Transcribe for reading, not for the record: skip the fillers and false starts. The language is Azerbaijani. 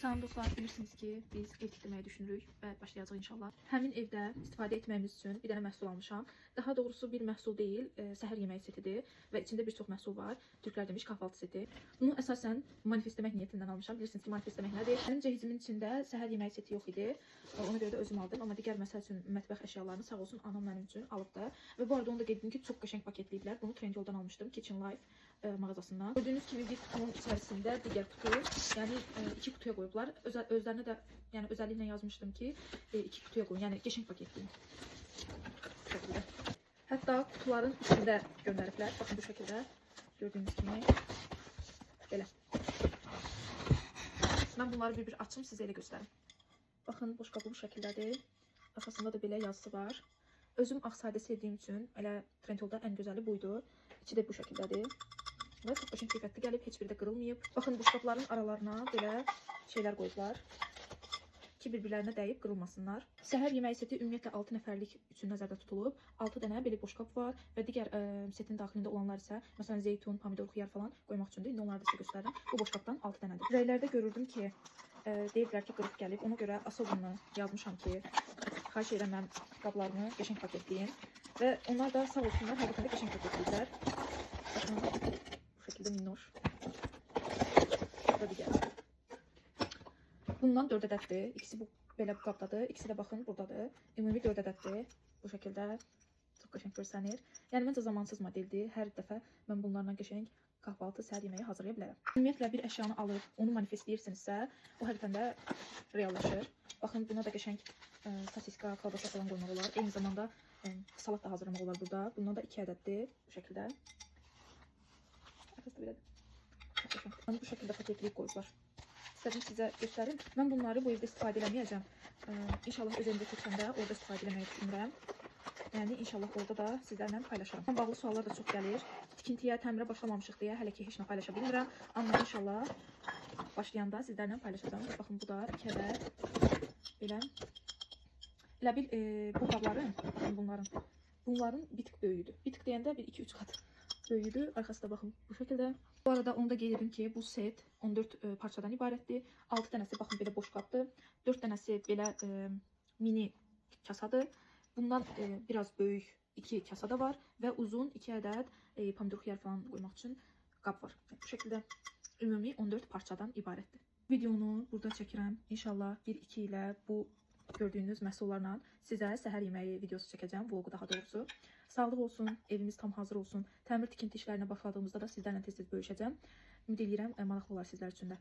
Salam dostlar, bilirsiniz ki biz ev tikdirməyi düşünürük və başlayacağıq inşallah. Həmin evdə istifadə etməyimiz üçün bir dənə məhsul almışam. Daha doğrusu bir məhsul deyil, səhər yeməyi setidir və içində bir çox məhsul var. Türklər demiş kahvaltı seti. Bunu əsasən manifestləmək niyyətindən almışam. Bilirsiniz ki, manifestləmək nədir? Mənim cehizimin içində səhər yeməyi seti yox idi. Ona görə də özüm aldım, amma digər məsəl üçün mətbəx əşyalarını sağ olsun anam mənim üçün alıbdı. Və bu arada onu da qeyd edim ki, çox qəşəng paketləyiblər. Bunu Trendyoldan almışdım, Kitchen Life mağazasından. Gördüyünüz kimi bir kutunun içərisində digər kutu, yəni iki kutuya qoyublar. Özlərinə də yəni özelliklə yazmışdım ki, iki kutuya qoyun, yəni qəşəng paketləyin. Bu şəkildə. Hətta kutuların üstündə göndəriblər. Baxın bu şəkildə gördüyünüz kimi belə. Mən bunları bir açım, sizə elə göstərim. Baxın, boşqabı bu şəkildədir. Arxasında da belə yazısı var. Özüm ağ sadə sevdiyim üçün elə Trendyolda ən gözəli buydu. İçi də bu şəkildədir. Və çox qəşəng keyfiyyətli gəlib, heç biri də qırılmayıb. Baxın, boşqabların aralarına belə şeylər qoyublar ki, bir-birlərinə dəyib qırılmasınlar. Səhər yeməyi seti ümumiyyətlə 6 nəfərlik üçün nəzərdə tutulub. 6 dənə belə boşqab var və digər setin daxilində olanlar isə, məsələn, zeytun, pomidor, xiyar falan qoymaq üçündür. İndi onları da sizə göstərirəm. Bu boşqabdan 6 dənədir. Rəylərdə görürdüm ki, deyirlər ki, qırıq gəlib. Ona görə asobunu yazmışam ki, xahiş edirəm mən qablarımı qəşəng paketləyin. Və onlar da sağ olsunlar, həqiqətən də qəşəng paketləyiblər. Baxın, bu şəkildə minnoş. Burada digər. Bundan 4 ədəddir. İkisi bu belə bu qabdadır. İkisi də baxın buradadır. Ümumi 4 ədəddir. Bu şəkildə çox qəşəng görsənir. Yəni məncə zamansız modeldir. Hər dəfə mən bunlarla qəşəng kahvaltı, səhər yeməyi hazırlaya bilərəm. Ümumiyyətlə bir əşyanı alıb onu manifestləyirsinizsə, o həqiqətən də reallaşır. Baxın, buna da qəşəng sosiska, kolbasa falan qoymaq olar. Eyni zamanda salat da hazırlamaq olar burada. Bundan da 2 ədəddir bu şəkildə. Arkası da belədir. Bu şəkildə paketləyib qoyublar. İstədim sizə göstərim. Mən bunları bu evdə istifadə eləməyəcəm. İnşallah öz evimdə keçəndə orada istifadə eləməyi düşünürəm. Yəni inşallah orada da sizlərlə paylaşaram. Bağlı suallar da çox gəlir. Tikintiyə, təmirə başlamamışıq deyə hələ ki heç nə paylaşa bilmirəm. Amma inşallah başlayanda sizlərlə paylaşacağım. Baxın, bu da 2 ədəd belə. Elə bil bu qabların, bunların bir tık böyüdür. Bir tık deyəndə bir 2-3 qat böyüdür. Arxası da baxın bu şəkildə. Bu arada onu da qeyd edim ki, bu set 14 parçadan ibarətdir. 6 dənəsi baxın belə boş qabdır. 4 dənəsi belə mini kasadır. Bundan biraz böyük 2 kasa da var və uzun 2 ədəd pomidor, xiyar falan qoymaq üçün qab var. Bu şəkildə ümumi 14 parçadan ibarətdir. Videonu burada çəkirəm. İnşallah 1-2 ilə bu gördüyünüz məhsullarla sizə səhər yeməyi videosu çəkəcəm, vlogu daha doğrusu. Sağlıq olsun, evimiz tam hazır olsun. Təmir tikinti işlərinə başladığımızda da sizlərlə tez-tez bölüşəcəm. Ümid edirəm maraqlı olar sizlər üçün də.